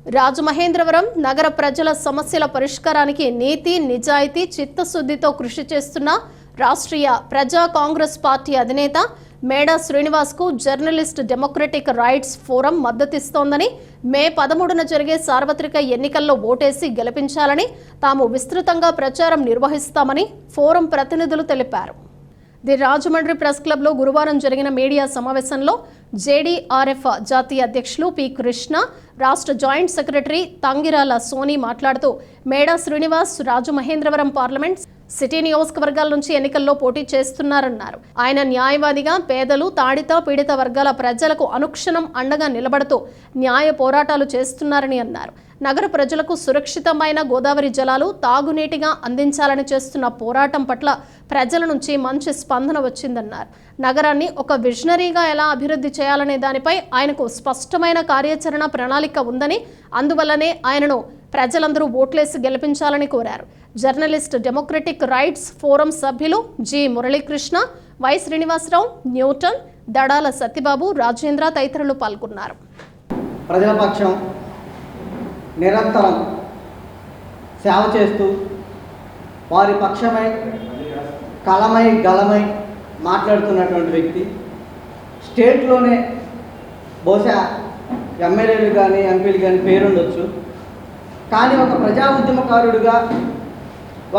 రాజమహేంద్రవరం నగర ప్రజల సమస్యల పరిష్కారానికి నీతి, నిజాయితీ, చిత్తశుద్ధితో కృషి చేస్తున్న రాష్ట్రీయ ప్రజా కాంగ్రెస్ పార్టీ అధినేత మేడా శ్రీనివాస్కు జర్నలిస్ట్ డెమోక్రటిక్ రైట్స్ ఫోరం మద్దతిస్తోందని, మే 13న జరిగే సార్వత్రిక ఎన్నికల్లో ఓటేసి గెలిపించాలని తాము విస్తృతంగా ప్రచారం నిర్వహిస్తామని ఫోరం ప్రతినిధులు తెలిపారు. ది రాజమండ్రి ప్రెస్ క్లబ్లో గురువారం జరిగిన మీడియా సమావేశంలో జేడీఆర్ఎఫ్ జాతీయ అధ్యక్షులు పి. కృష్ణ, రాష్ట్ర జాయింట్ సెక్రటరీ తంగిరాల సోని మాట్లాడుతూ, మేడా శ్రీనివాస్ రాజమహేంద్రవరం పార్లమెంట్, సిటీ నియోజకవర్గాల నుంచి ఎన్నికల్లో పోటీ చేస్తున్నారన్నారు. ఆయన న్యాయవాదిగా పేదలు, తాడిత పీడిత వర్గాల ప్రజలకు అనుక్షణం అండగా నిలబడుతూ న్యాయ పోరాటాలు చేస్తున్నారని అన్నారు. నగర ప్రజలకు సురక్షితమైన గోదావరి జలాలు తాగునీటిగా అందించాలని చేస్తున్న పోరాటం పట్ల ప్రజల నుంచి మంచి స్పందన వచ్చిందన్నారు. నగరాన్ని ఒక విజనరీగా ఎలా అభివృద్ధి చేయాలనే దానిపై ఆయనకు స్పష్టమైన కార్యాచరణ ప్రణాళిక ఉందని, అందువల్లనే ఆయనను ప్రజలందరూ ఓట్లేసి గెలిపించాలని కోరారు. జర్నలిస్ట్ డెమోక్రటిక్ రైట్స్ ఫోరం సభ్యులు G. Muralikrishna, Y. Srinivasarao, Newton, Dadala Satyababu, Rajendra తదితరులు పాల్గొన్నారు. ప్రజల పక్షం నిరంతరం సేవ చేస్తూ వారి పక్షమై కలమై గలమై మాట్లాడుతున్నటువంటి వ్యక్తి. స్టేట్లోనే బహుశా ఎమ్మెల్యేలు కానీ ఎంపీలు కానీ పేరుండొచ్చు, కానీ ఒక ప్రజా ఉద్యమకారుడిగా,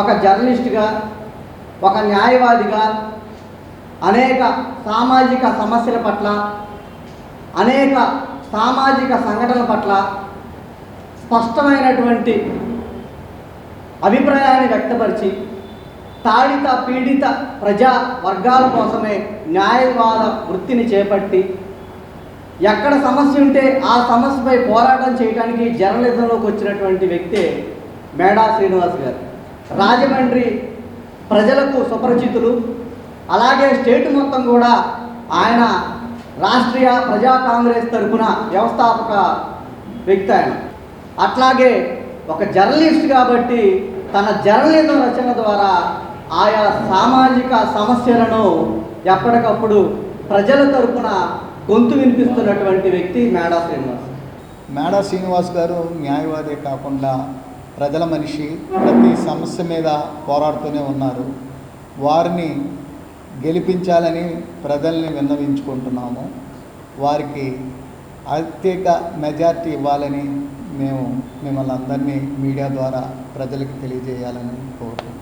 ఒక జర్నలిస్టుగా, ఒక న్యాయవాదిగా అనేక సామాజిక సమస్యల పట్ల, అనేక సామాజిక సంఘటనల పట్ల స్పష్టమైనటువంటి అభిప్రాయాన్ని వ్యక్తపరిచి తాడిత పీడిత ప్రజా వర్గాల కోసమే న్యాయవాద వృత్తిని చేపట్టి ఎక్కడ సమస్య ఉంటే ఆ సమస్యపై పోరాటం చేయడానికి జర్నలిజంలోకి వచ్చినటువంటి వ్యక్తే మేడా శ్రీనివాస్ గారు. రాజమండ్రి ప్రజలకు సుపరిచితులు. అలాగే స్టేట్ మొత్తం కూడా ఆయన రాష్ట్రీయ ప్రజా కాంగ్రెస్ తరఫున వ్యవస్థాపక వ్యక్తి ఆయన. అట్లాగే ఒక జర్నలిస్ట్ కాబట్టి తన జర్నలిజం రచన ద్వారా ఆయా సామాజిక సమస్యలను ఎప్పటికప్పుడు ప్రజల తరఫున గొంతు వినిపిస్తున్నటువంటి వ్యక్తి మేడా శ్రీనివాస్. మేడా శ్రీనివాస్ గారు న్యాయవాదే కాకుండా ప్రజల మనిషి, ప్రతి సమస్య మీద పోరాడుతూనే ఉన్నారు. వారిని గెలిపించాలని ప్రజల్ని విన్నవించుకుంటున్నాము. వారికి అత్యధిక మెజార్టీ ఇవ్వాలని మేము మిమ్మల్ని అందరినీ మీడియా ద్వారా ప్రజలకు తెలియజేయాలని కోరుకుంటున్నాం.